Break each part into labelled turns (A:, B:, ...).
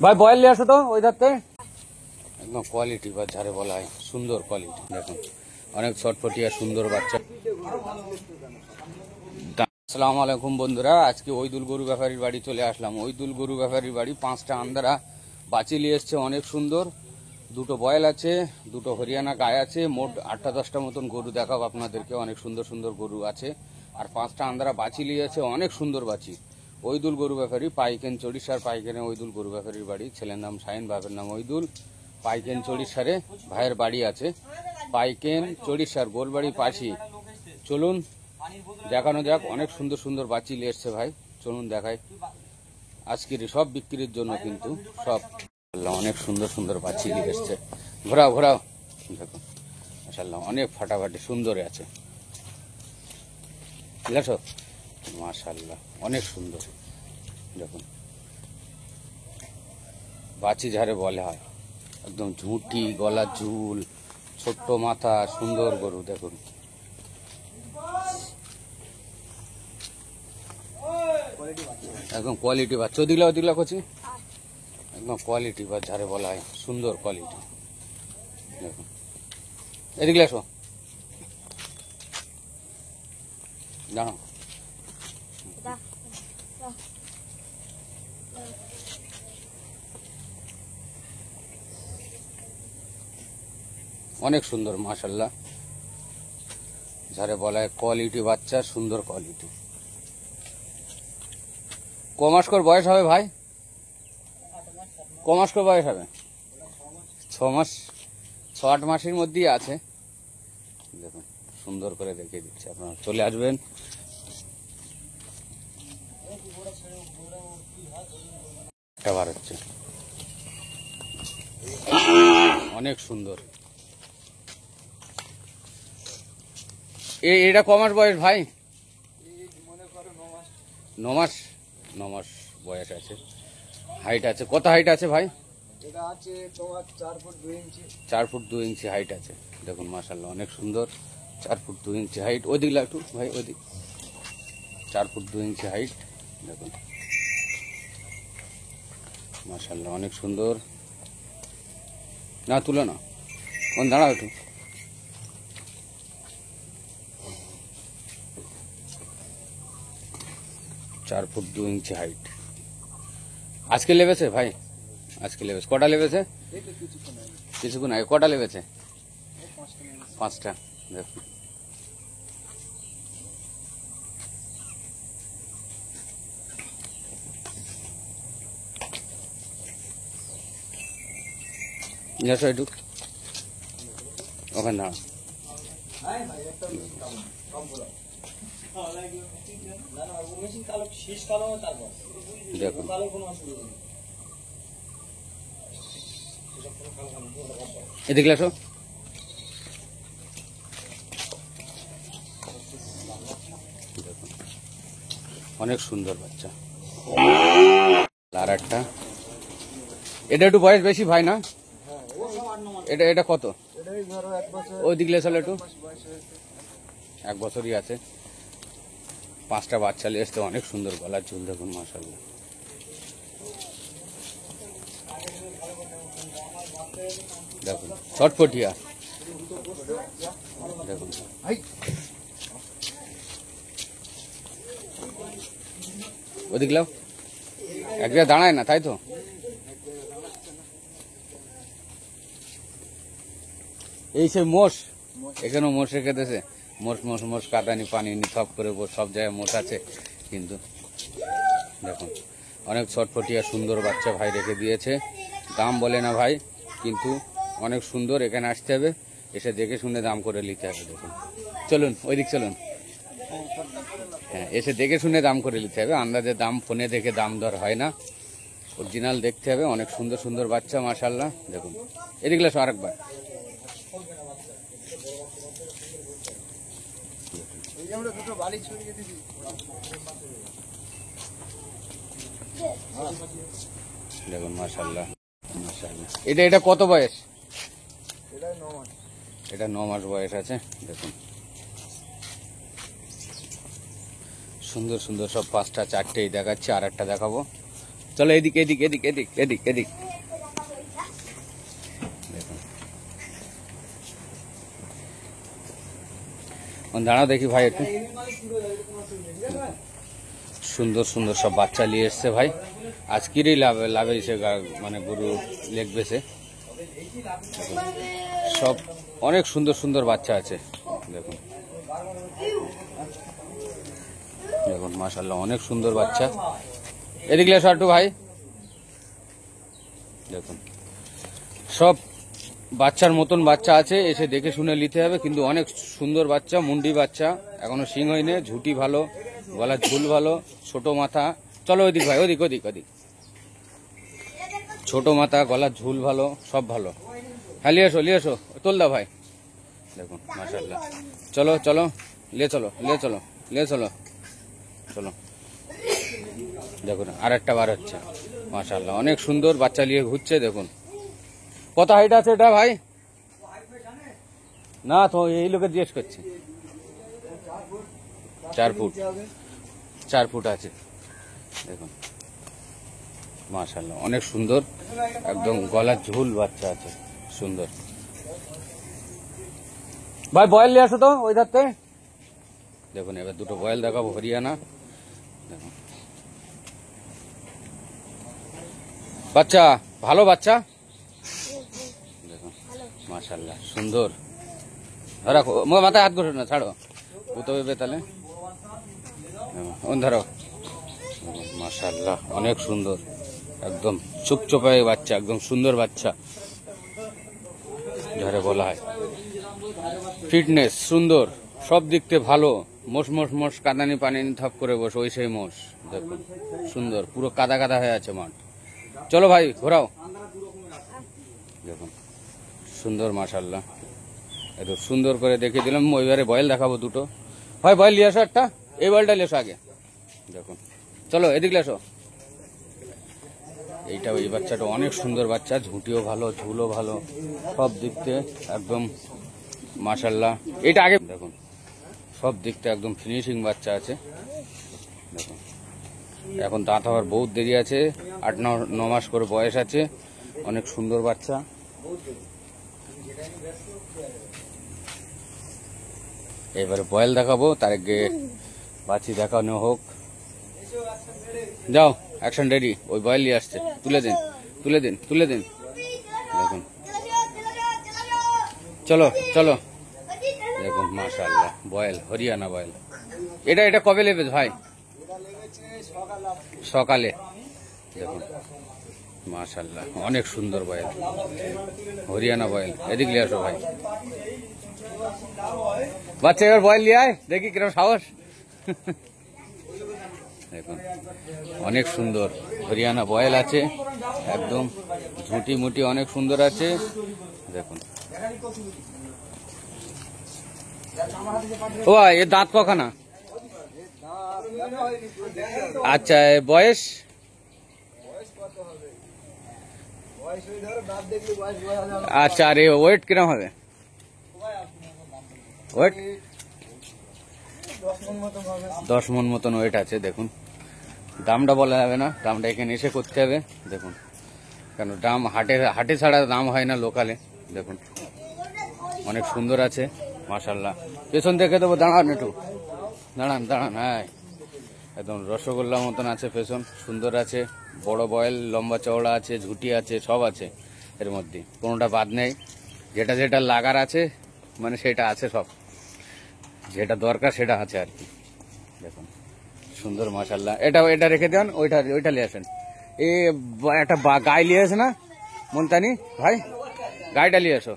A: ভাই বয়েল নিয়ে আসো তো ওই ধারতে। একদম কোয়ালিটি বা যারে বলা হয় সুন্দর কোয়ালিটি, দেখুন অনেক ছটফটিয়া সুন্দর বাচ্চা। আসসালামু আলাইকুম বন্ধুরা, আজকে ওইদুল গরু ব্যাপারীর বাড়ি চলে আসলাম। ওইদুল গরু ব্যাপারীর বাড়ি 5টা আন্দারা বাঁচি নিয়ে এসছে, অনেক সুন্দর। 2টো বয়েল আছে, 2টো হরিয়ানা গায়ে আছে, মোট 8টা-10টা মতন গরু দেখাবো আপনাদেরকে। অনেক সুন্দর সুন্দর গরু আছে আর 5টা আন্দারা বাঁচি নিয়ে আছে, অনেক সুন্দর বাঁচি। ওইদুল গরু ব্যাপারী, পাইকেন চড়িষ্যার পাইকেনে ওইদুল গরু ব্যাপারীর বাড়ি। ছেলের নাম শাহিন, বাপের নাম ওইদুল। পাইকেন চড়িষ্যারে ভাইয়ের বাড়ি আছে। পাইকেন চড়িষ্যার গোলবাড়ি পাশি। চলুন দেখানো যাক, অনেক সুন্দর সুন্দর বাচ্চি নিয়ে এসছে ভাই। চলুন দেখাই। আজকের সব বিক্রির জন্য কিন্তু সব অনেক সুন্দর সুন্দর বাচ্চি নিয়ে এসছে। ঘোরাও ঘোরাও, দেখুন মাশাআল্লাহ অনেক ফাটাফাটি সুন্দর আছে। ঠিক আছে মাশাআল্লাহ অনেক সুন্দর। দেখুন বাচ্চি ঝাড়ে বলে হয়, একদম ঝুঁটি, গলা ঝুল, ছোট্ট মাথা, সুন্দর গরু। দেখুন একদম কোয়ালিটি বাচ্চা। ওদিকলা করছি, একদম কোয়ালিটি বা যারে বলা হয় সুন্দর কোয়ালিটি। দেখুন এদিকে আসো, জানো অনেক সুন্দর মাশাআল্লাহ, যারে বলা হয় কোয়ালিটি বাচ্চা, সুন্দর কোয়ালিটি। কমাস করে বয়স হবে ভাই? কমাস করে বয়স হবে? 6 মাস, 6-8 মাসের মধ্যেই আছে। দেখুন সুন্দর করে দেখিয়ে দিচ্ছি, আপনারা চলে আসবেন। বার হচ্ছে অনেক সুন্দর। এটা কমাস বয়স ভাই? 9 মাস। 9 মাস বয়স আছে। হাইট আছে কত? হাইট আছে ভাই?
B: এটা আছে তোমার 4 ফুট 2 ইঞ্চি।
A: 4 ফুট 2 ইঞ্চি হাইট আছে। দেখুন মাশাআল্লাহ অনেক সুন্দর। 4 ফুট 2 ইঞ্চি হাইট। ওদিকে একটু ভাই, ওদিক 4 ফুট 2 ইঞ্চি হাইট। দেখুন মাশাআল্লাহ অনেক সুন্দর। না তুলো না, দাঁড়াও একটু। চার ফুট 2 ইঞ্চি হাইট। আজকে লেবেছে ভাই? আজকে লেবেছে। কটা লেবেছে? কিছুক্ষণ আগে। কটা লেবেছে? 5টা। দেখুন একটু ওখানে দাঁড়া। দেখুন এদিকে আসো। অনেক সুন্দর বাচ্চা। আর একটা, এটা একটু বয়স বেশি ভাই না? এটা কত? ওই দিকে চলে একটু। 1 বছরই আছে। 5টা বাচ্চা নিয়ে আসতে, অনেক সুন্দর গলার ঝুল। দেখুন মাশাআল্লাহ দেখুন ছটফটিয়া। দেখুন ওদিকে লাও, এক জায়গায় দাঁড়ায় না তাই তো। এই সে মোষ, এখানেও মোষ রেখে দিয়েছে। মোষ কাটানি পানি নি সব করে সব জায়গায় মোষ আছে। কিন্তু দেখুন অনেক ছটফটিয়া সুন্দর বাচ্চা ভাই রেখে দিয়েছে। দাম বলে না ভাই, কিন্তু অনেক সুন্দর। এখানে আসতে হবে, এসে দেখে শুনে দাম করে নিতে হবে। দেখুন চলুন ওইদিক চলুন। হ্যাঁ এসে দেখে শুনে দাম করে নিতে হবে। আন্দাজে দাম ফোনে দেখে দাম দর হয় না, অরিজিনাল দেখতে হবে। অনেক সুন্দর সুন্দর বাচ্চা মাশাআল্লাহ। দেখুন এদিকে আসো আরেকবার। দেখুন মাশাআল্লাহ মাশাআল্লাহ। এটা কত বয়স? এটা 9 মাস বয়স আছে। দেখুন সুন্দর সুন্দর সব 5টা 4টেই দেখাচ্ছি, আর একটা দেখাবো। চলো এদিক এদিক এদিক এদিক এদিক এদিক। দেখুন দাঁড়াও দেখি ভাই একটু। সুন্দর সুন্দর সব বাচ্চা নিয়ে এসছে ভাই, আজকেরই লাভেছে মানে গরু লেগ বেছে। সব অনেক সুন্দর সুন্দর বাচ্চা আছে দেখুন। দেখুন মাশাআল্লাহ অনেক সুন্দর বাচ্চা। এদিকে এসো একটু ভাই। দেখুন সব বাচ্চার মতন বাচ্চা আছে, এসে দেখে শুনে নিতে হবে, কিন্তু অনেক সুন্দর বাচ্চা, মুন্ডি বাচ্চা, এখনো শিং হয়নি, ঝুটি ভালো, গলার ঝুল ভালো, ছোট মাথা। চলো ওইদিক ভাই, ওদিক ওদিক ওদিক। ছোট মাথা, গলার ঝুল ভালো, সব ভালো। হ্যাঁ লিয়ে এসো তোলদা ভাই। দেখুন মাশাআল্লাহ। চলো চলো লে চলো লে চলো লে চলো চলো। দেখুন আর একটা বার হচ্ছে মাশাআল্লাহ, অনেক সুন্দর বাচ্চা নিয়ে ঘুরছে। দেখুন কত হাইট আছে এটা ভাই? না তো এই লোকে জিজ্ঞেস করছে। 4 ফুট, 4 ফুট আছে। দেখুন মাশাআল্লাহ অনেক সুন্দর, একদম গলার ঝুল বাচ্চা আছে, সুন্দর। ভাই বয়েল নিয়ে আসো তো ওই ধারতে। দেখুন এবার দুটো বয়েল দেখাবো হরিয়ানা। দেখুন বাচ্চা ভালো বাচ্চা। দেখুন মাশাআল্লাহ সুন্দর। রাখো মাথায় হাত ঘষো না, ছাড়ো বুতো বেবে তাহলে। ধরো মাশাআল্লাহ অনেক সুন্দর, একদম চুপচোপায় বাচ্চা, একদম সুন্দর বাচ্চা যারে বলা হয়। ফিটনেস সুন্দর, সব দিক থেকে ভালো। মোষ মোষ মোষ কাদানি পানি থাপ করে বসে ওই সেই মোষ। দেখুন সুন্দর, পুরো কাদা কাদা হয়ে আছে মাঠ। চলো ভাই ঘোরাও। দেখুন সুন্দর মাশাআল্লাহ, এত সুন্দর করে দেখিয়ে দিলাম। ওইবারে বয়েল দেখাবো দুটো। ভাই বয়েল নিয়ে আসো একটা, এই বয়েলটা নিয়ে এসো আগে। দেখুন চলো এদিকে এসো। এইটা ওই বাচ্চাটা অনেক সুন্দর বাচ্চা, ঝুঁটিও ভালো, ঝুলও ভালো, সব দিক থেকে একদম মাশাআল্লাহ। এটা আগে দেখুন সব দিক থেকে একদম ফিনিশিং বাচ্চা আছে। দেখুন এখন দাঁত হওয়ার বহুত দেরি আছে, 8-9 মাস করে বয়স আছে, অনেক সুন্দর বাচ্চা। এবারে বয়েল দেখাবো, তার আগে বাচ্চি দেখানো হোক। যাও অ্যাকশন রেডি। ওই বয়েল নিয়ে আসছে, তুলে দিন তুলে দিন তুলে দিন। দেখুন চলো চলো। দেখুন মাশাআল্লাহ বয়েল, হরিয়ানা বয়েল। এটা কবে নেবে ভাই? সকালে। দেখুন মাশাআল্লাহ অনেক সুন্দর বয়েল, হরিয়ানা বয়েল। এদিকে নিয়ে আসো ভাই। বাচ্চা এবার বয়েল নিয়ে আয়, দেখি কিরকম সাহস। দেখুন অনেক সুন্দর হরিয়ানা বয়েল আছে, একদম ঝুঁটি মুটি অনেক সুন্দর আছে। দেখুন ও এর দাঁত কখানা? আচ্ছা বয়স? আচ্ছা আর ওয়েট কিরকম হবে? ওয়েট 10 মণ মতন ওয়েট আছে। দেখুন দামটা বলা যাবে না, দামটা এখানে এসে করতে হবে। দেখুন কেন দাম হাটে ছাড়া দাম হয় না লোকালে। দেখুন অনেক সুন্দর আছে মাশাআল্লাহ। পেছন দেখে দেবো, দাঁড়ান একটু, দাঁড়ান দাঁড়ান। হ্যাঁ একদম রসগোল্লা মতন আছে পেছন, সুন্দর আছে, বড় বয়েল, লম্বা চওড়া আছে, ঝুঁটি আছে, সব আছে এর মধ্যে, কোনোটা বাদ নেই। যেটা যেটা লাগার আছে মানে সেটা আছে, সব যেটা দরকার সেটা আছে আর কি। দেখুন সুন্দর মাশাআল্লাহ। এটা রেখে দেন, ওইটা নিয়ে আসেন। একটা গায়ে নিয়ে আসে না মুলতানি ভাই, গাইটা নিয়ে আসো।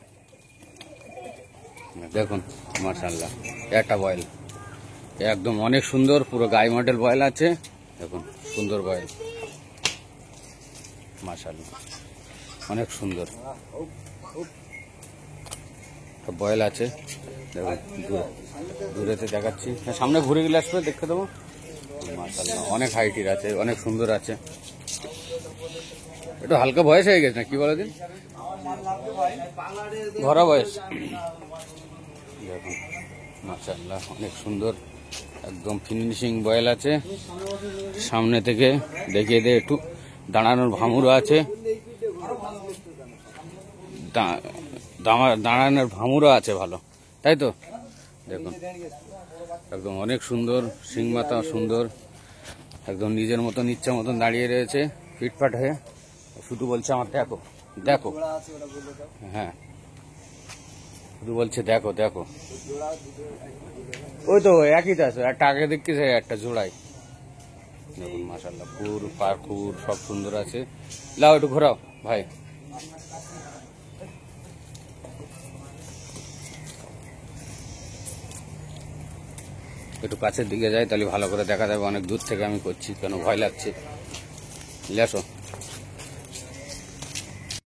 A: দেখুন মাশাআল্লাহ একটা বয়েল, একদম অনেক সুন্দর, পুরো গায়ে মডেল বয়েল আছে। দেখুন সুন্দর বয়েল মাশাআল্লাহ অনেক সুন্দর বয়েল আছে। দেখুন দূরেতে দেখাচ্ছি, সামনে ঘুরে গেলে আসবে দেখতে দেবো। মাশাআল্লাহ অনেক হাইটের আছে, অনেক সুন্দর আছে। একটু হালকা বয়স হয়ে গেছে না কি বলে দিন, ভরা বয়স। দেখুন মাশাআল্লাহ অনেক সুন্দর, একদম ফিনিশিং বয়েল আছে। সামনে থেকে দেখিয়ে দে একটু, দাঁড়ানোর ভাঙুরও আছে, দাঁড়ানোর ভাঙুরও আছে ভালো, তাই তো? দেখুন একদম অনেক সুন্দর, সিং মাথা সুন্দর, একদম নিজের মতন ইচ্ছা মতন দাঁড়িয়ে রয়েছে ফিটফাট হয়ে। শুধু বলছে আমার দেখো দেখো,
B: জোড়া আছে ওটা বললো তো।
A: হ্যাঁ শুধু বলছে দেখো দেখো।
B: জোড়া দুটো
A: ওই তো একই তো আছে, একটা আগে দেখছি একটা জোড়াই। দেখুন মাশাল্লাহ খুর পার খুর সব সুন্দর আছে। লাও একটু ঘোরাও ভাই। একটু কাছের দিকে যাই তাহলে ভালো করে দেখা যাবে, অনেক দূর থেকে আমি করছি কেন ভয় লাগছে। নিয়ে আসো।